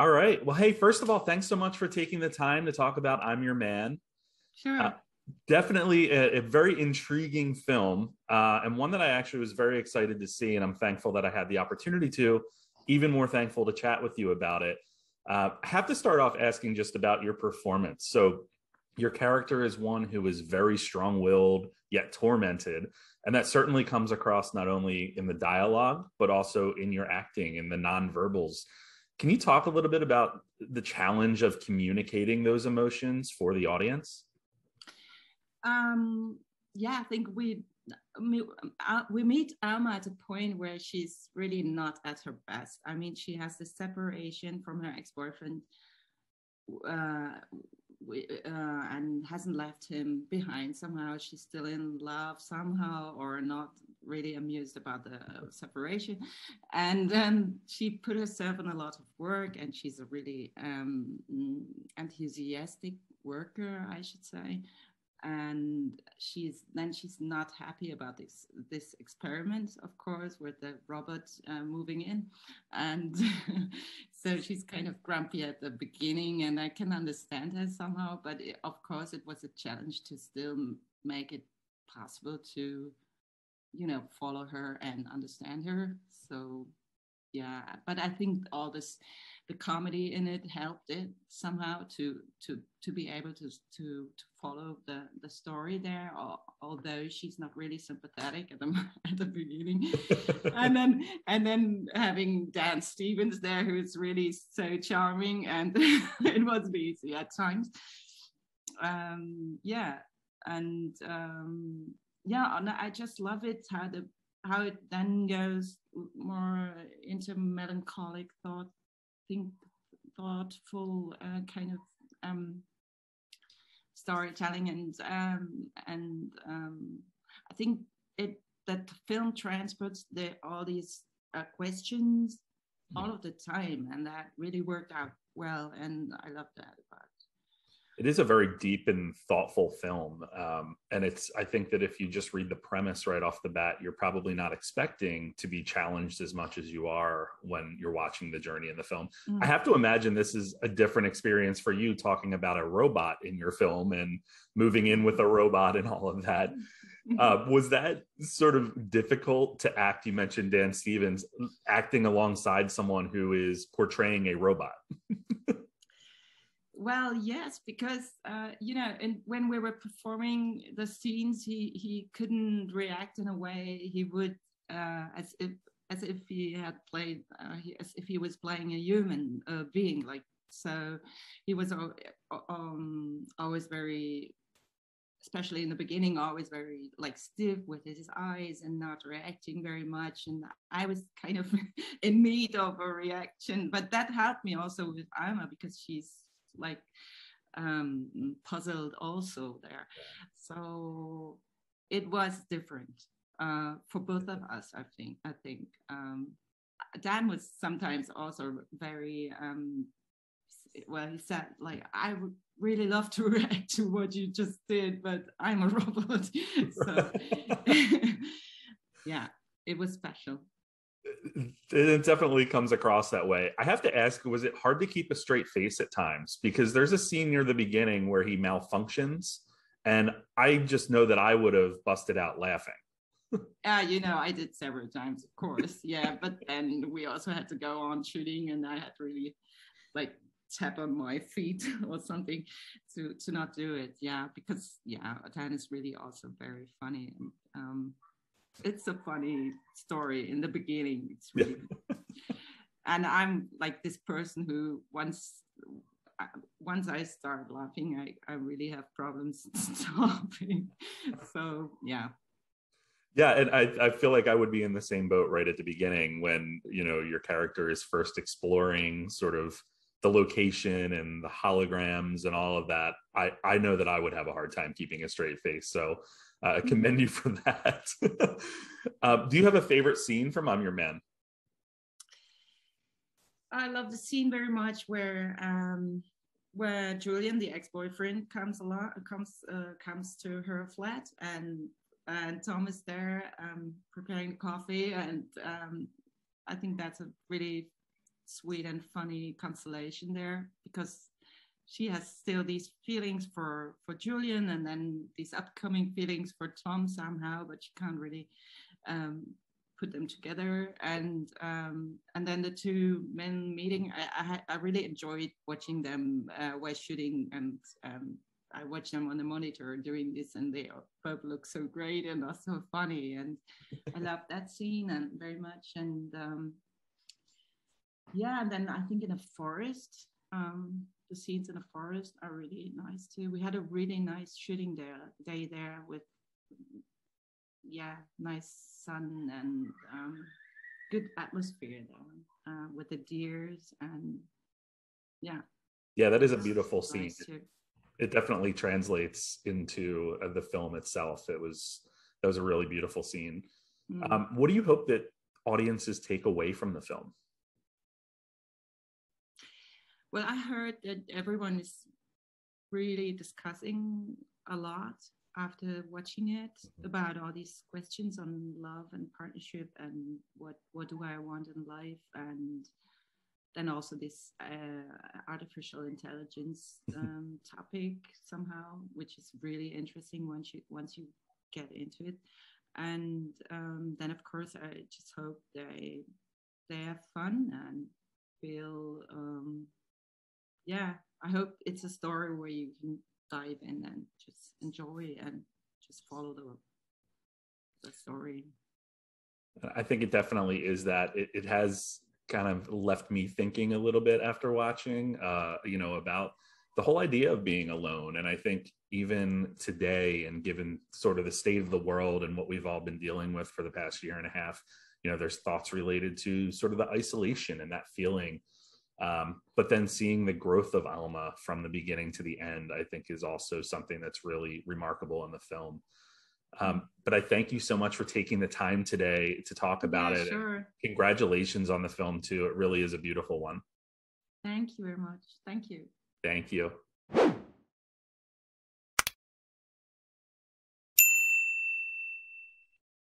All right. Well, hey, first of all, thanks so much for taking the time to talk about I'm Your Man. Uh, Sure. Definitely a very intriguing film, and one that I actually was very excited to see, and I'm thankful that I had the opportunity to. Even more thankful to chat with you about it. I have to start off asking just about your performance. So, your character is one who is very strong-willed yet tormented, and that certainly comes across not only in the dialogue but also in your acting and the nonverbals. Can you talk a little bit about the challenge of communicating those emotions for the audience? Um, yeah, I think we meet Alma at a point where she's really not at her best. I mean, she has the separation from her ex-boyfriend, uh, and hasn't left him behind. Somehow she's still in love somehow, or not really amused about the separation. And then she put herself in a lot of work, and she's a really enthusiastic worker, I should say. And she's not happy about this experiment, of course, with the robot moving in. And so she's kind of grumpy at the beginning, and I can understand her somehow, but of course it was a challenge to still make it possible to follow her and understand her. So yeah, but I think all this, the comedy in it helped it somehow to be able to follow the story there, although she's not really sympathetic at the at the beginning. And then having Dan Stevens there, who's really so charming, and it was easy at times. Yeah, and yeah, and I just love it how it then goes more into melancholic thoughtful kind of storytelling, and I think it that the film transports all these questions all of the time, and that really worked out well, and I love that about it. It is a very deep and thoughtful film. And I think that if you just read the premise right off the bat, you're probably not expecting to be challenged as much as you are when you're watching the journey in the film. I have to imagine this is a different experience for you, talking about a robot in your film and moving in with a robot and all of that. Was that sort of difficult to act? You mentioned Dan Stevens acting alongside someone who is portraying a robot. Well, yes, because and when we were performing the scenes, he couldn't react in a way he would, as if he had played, as if he was playing a human being. Like, so, he was always very, especially in the beginning, always very like stiff with his eyes and not reacting very much. And I was kind of in need of a reaction, but that helped me also with Alma, because she's like puzzled also there. So it was different for both of us. I think Dan was sometimes also very well, he said, like, I would really love to react to what you just did, but I'm a robot. So yeah, it was special. It definitely comes across that way. I have to ask, was it hard to keep a straight face at times? Because there's a scene near the beginning where he malfunctions, and I just know that I would have busted out laughing. I did several times, of course. Yeah, but then we also had to go on shooting, and I had to really like tap on my feet or something to not do it. Yeah, because Dan is really also very funny. It's a funny story in the beginning. It's really, and I'm like this person who once I start laughing, I really have problems stopping. So yeah. Yeah, and I feel like I would be in the same boat right at the beginning when, your character is first exploring sort of the location and the holograms and all of that. I know that I would have a hard time keeping a straight face. So I commend you for that. Do you have a favorite scene from I'm Your Man? I love the scene very much where Julian, the ex-boyfriend, comes to her flat, and Tom is there preparing coffee, and I think that's a really sweet and funny constellation there, because she has still these feelings for Julian, and then these upcoming feelings for Tom somehow, but she can't really put them together. And then the two men meeting, I really enjoyed watching them while shooting, and I watched them on the monitor doing this, and they both look so great and are so funny, and I love that scene and very much. And yeah, and then I think in a forest, the scenes in the forest are really nice too. We had a really nice shooting day there with nice sun and good atmosphere there with the deers, and yeah, that is a beautiful scene. Nice it definitely translates into the film itself. That was a really beautiful scene. What do you hope that audiences take away from the film? Well, I heard that everyone is really discussing a lot after watching it about all these questions on love and partnership, and what do I want in life, and then also this artificial intelligence topic somehow, which is really interesting once you get into it. And then of course I just hope they have fun and feel I hope it's a story where you can dive in and just enjoy and just follow the story. I think it definitely is that. It has kind of left me thinking a little bit after watching, about the whole idea of being alone. And I think even today, and given sort of the state of the world and what we've all been dealing with for the past year and a half, there's thoughts related to sort of the isolation and that feeling. But then seeing the growth of Alma from the beginning to the end, I think is also something that's really remarkable in the film. But I thank you so much for taking the time today to talk about it. Sure. Congratulations on the film too. It really is a beautiful one. Thank you very much. Thank you. Thank you.